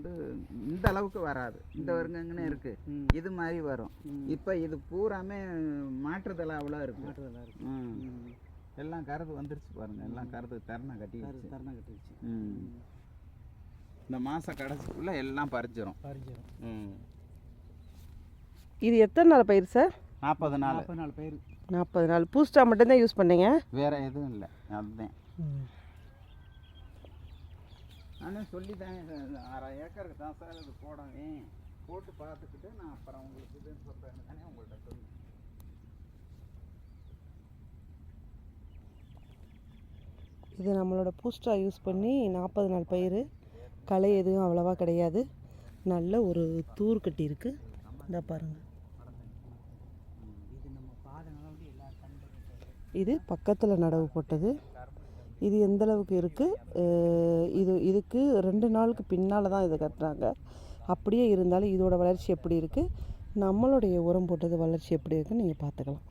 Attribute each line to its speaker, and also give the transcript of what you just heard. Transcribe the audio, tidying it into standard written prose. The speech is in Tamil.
Speaker 1: வந்து இந்த அளவுக்கு வராது. இந்த வருங்கன்னு இருக்கு, இது மாதிரி வரும். இப்போ இது பூராமே மாற்றுதலாக அவ்வளோ இருக்கு. எல்லாம் கருது வந்துருச்சு பாருங்க, எல்லாம் கருது தரணை கட்டிடுச்சு. இந்த மாதம் கடைசிக்குள்ளே எல்லாம் பறிச்சிடும்.
Speaker 2: இது எத்தனை நாள் பயிர் சார்?
Speaker 1: 40 நாள் பயிர்.
Speaker 2: 40 நாள். பூஸ்டா மட்டும்தான் யூஸ் பண்ணீங்க,
Speaker 1: வேறு எதுவும் இல்லை. அதுதான் ஆனால் சொல்லித்தாங்க, 6 ஏக்கருக்கு தான் சார் இது போடவே. போட்டு பார்த்துக்கிட்டு நான் அப்புறம் உங்களுக்கு இதுன்னு சொல்கிறேன் தானே உங்கள்கிட்ட சொல்லி.
Speaker 2: இது நம்மளோட பூஸ்டா யூஸ் பண்ணி 40 நாள் பயிர். களை எதுவும் அவ்வளோவா கிடையாது. நல்ல ஒரு தூர் கட்டி இருக்குது. இந்த பாருங்கள், இது பக்கத்தில் நடவு போட்டது. இது எந்த அளவுக்கு இருக்குது, இதுக்கு 2 நாளுக்கு பின்னால் தான் இதை கட்டுறாங்க. அப்படியே இருந்தாலும் இதோட வளர்ச்சி எப்படி இருக்குது, நம்மளுடைய உரம் போட்டது வளர்ச்சி எப்படி இருக்குன்னு நீங்கள் பார்த்துக்கலாம்.